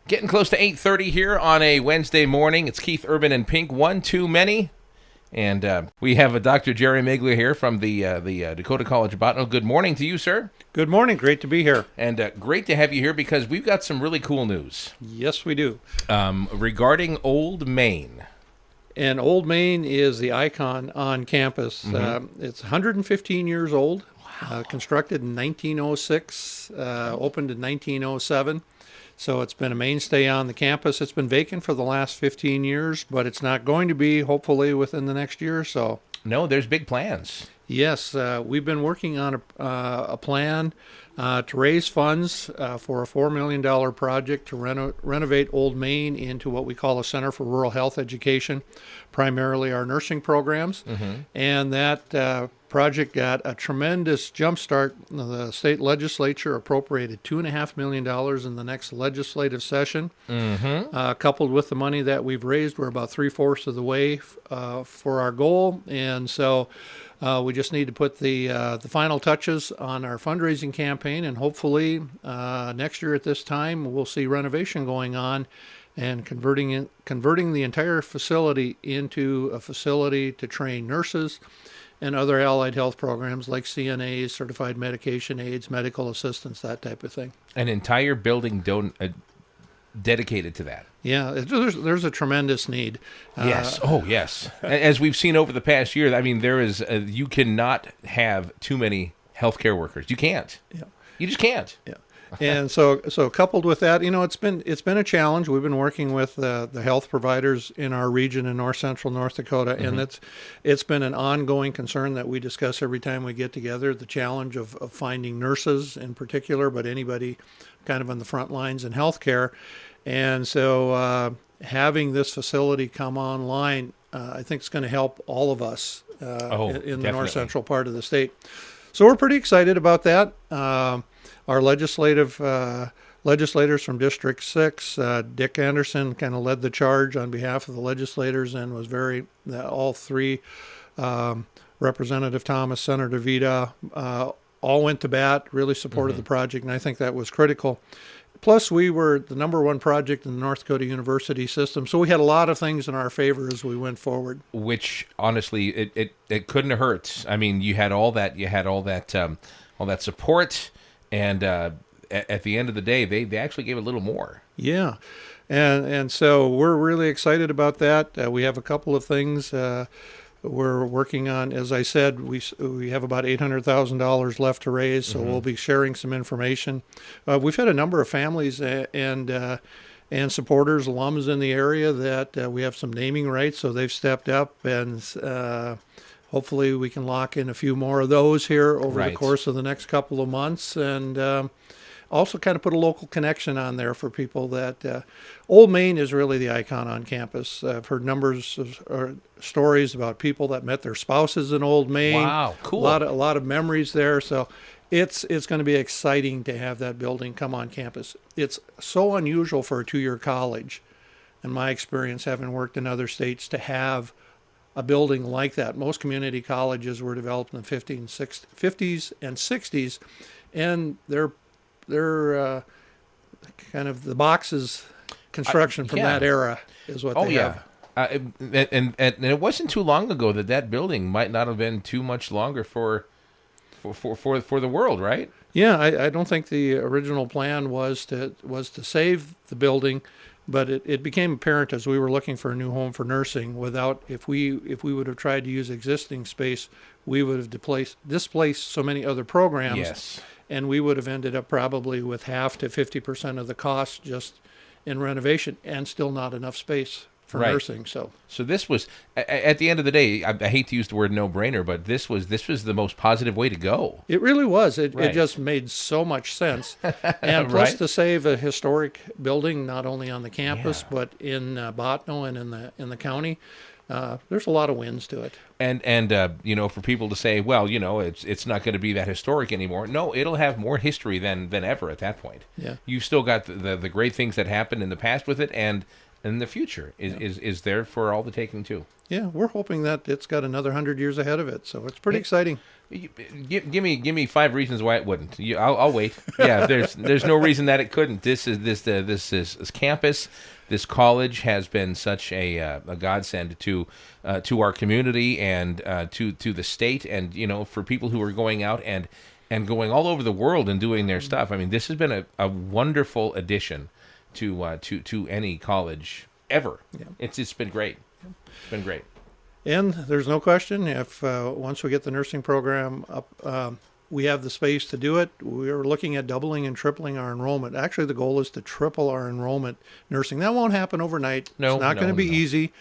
Getting close to 8:30 here on a Wednesday morning. It's Keith Urban and Pink, one too many. And we have a Dr. Jerry Miglia here from the Dakota College of Botany. Good morning to you, sir. Good morning. Great to be here. And great to have you here because we've got some really cool news. Yes, we do. Regarding Old Main. And Old Main is the icon on campus. It's 115 years old, constructed in 1906, opened in 1907. So it's been a mainstay on the campus. It's been vacant for the last 15 years, but it's not going to be, hopefully, within the next year or so. No, there's big plans. Yes, we've been working on a plan to raise funds for a $4 million project to renovate Old Main into what we call a Center for Rural Health Education, primarily our nursing programs. And that project got a tremendous jump start. The state legislature appropriated $2.5 million in the next legislative session. Coupled with the money that we've raised, we're about 3/4 of the way for our goal. And so we just need to put the final touches on our fundraising campaign, and hopefully next year at this time we'll see renovation going on and converting the entire facility into a facility to train nurses and other allied health programs like CNAs, certified medication aides, medical assistants, that type of thing. An entire building dedicated to that. Yeah, there's a tremendous need. Yes. Yes. As we've seen over the past year, I mean, there is you cannot have too many healthcare workers. You can't. Yeah. You just can't. Yeah. And so coupled with that, it's been a challenge. We've been working with the health providers in our region in north central North Dakota, and it's been an ongoing concern that we discuss every time we get together. The challenge of finding nurses in particular, but anybody kind of on the front lines in healthcare. And so having this facility come online, I think it's going to help all of us in the north central part of the state. So we're pretty excited about that. Our legislators from District 6, Dick Anderson, kind of led the charge on behalf of the legislators and was all three, Representative Thomas, Senator Vida, all went to bat, really supported the project, and I think that was critical. Plus, we were the #1 project in the North Dakota University system, so we had a lot of things in our favor as we went forward. Which, honestly, it couldn't have hurt. I mean, you had all that support, and at the end of the day, they actually gave a little more. Yeah, and so we're really excited about that. We have a couple of things we're working on. As I said, we have about $800,000 left to raise, so we'll be sharing some information. We've had a number of families and supporters, alums in the area that we have some naming rights, so they've stepped up, and hopefully we can lock in a few more of those here over the course of the next couple of months, and also kind of put a local connection on there for people that Old Main is really the icon on campus. I've heard numbers of stories about people that met their spouses in Old Main. Wow, cool. A lot of memories there. So it's going to be exciting to have that building come on campus. It's so unusual for a 2-year college, in my experience, having worked in other states, to have a building like that. Most community colleges were developed in the 50s and 60s, and they're kind of the boxes construction from that era is what they have. And it wasn't too long ago that building might not have been too much longer for the world, right? Yeah, I don't think the original plan was to save the building, but it became apparent as we were looking for a new home for nursing. If we would have tried to use existing space, we would have displaced so many other programs. Yes. And we would have ended up probably with half to 50% of the cost just in renovation, and still not enough space for nursing. So this was, at the end of the day, I hate to use the word no-brainer, but this was the most positive way to go. It really was. It just made so much sense. And plus to save a historic building, not only on the campus, but in Botno and in the county. There's a lot of wins to it. And for people to say, well, it's not going to be that historic anymore. No, it'll have more history than ever at that point. Yeah. You've still got the great things that happened in the past with it, and And the future is there for all the taking too. Yeah, we're hoping that it's got another 100 years ahead of it, so it's pretty exciting. Give me 5 reasons why it wouldn't. I'll wait. Yeah, there's no reason that it couldn't. This campus, this college has been such a godsend to our community and to the state, and for people who are going out and going all over the world and doing their stuff. I mean, this has been a wonderful addition to any college ever. Yeah. It's been great. It's been great. And there's no question, if once we get the nursing program up, we have the space to do it. We're looking at doubling and tripling our enrollment. Actually, the goal is to triple our enrollment nursing. That won't happen overnight. No, it's not going to be easy,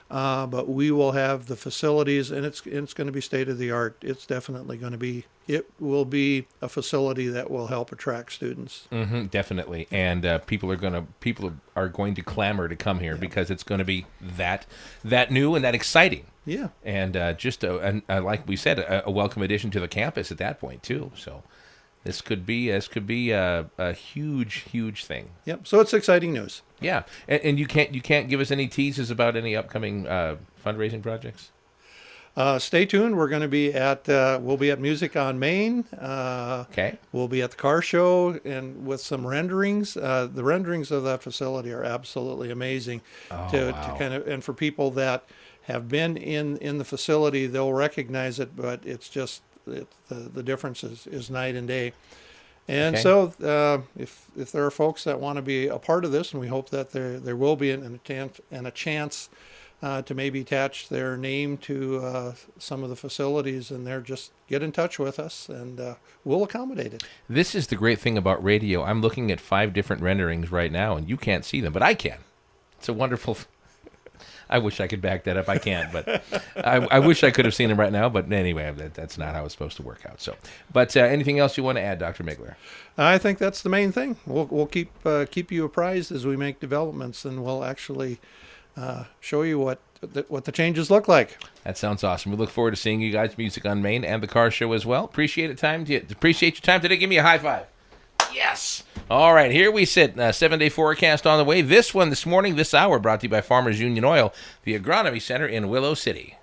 but we will have the facilities, and it's going to be state of the art. It's definitely going to be. It will be a facility that will help attract students. Mm-hmm, definitely, and people are going to clamor to come here because it's going to be that new and that exciting. Yeah, and like we said, a welcome addition to the campus at that point too. So this could be a huge thing. Yep. So it's exciting news. Yeah, and you can't give us any teases about any upcoming fundraising projects. Stay tuned. We're going to be we'll be at Music on Main. Okay. We'll be at the car show and with some renderings. The renderings of that facility are absolutely amazing. Wow. To kind of, and for people that have been in the facility, they'll recognize it, but it's just the difference is night and day. And so if there are folks that want to be a part of this, and we hope that there will be a chance to maybe attach their name to some of the facilities, and they're just get in touch with us, and we'll accommodate it. This is the great thing about radio. I'm looking at 5 different renderings right now, and you can't see them, but I can. It's a wonderful. I wish I could back that up. I can't, but I wish I could have seen them right now. But anyway, that's not how it's supposed to work out. So, but anything else you want to add, Dr. Migler? I think that's the main thing. We'll keep you apprised as we make developments, and we'll actually show you what the changes look like. That sounds awesome. We look forward to seeing you guys, Music on Main, and the car show as well. Appreciate your time today. Give me a high five. Yes. All right, here we sit. 7-day forecast on the way. This morning, this hour, brought to you by Farmers Union Oil, the Agronomy Center in Willow City.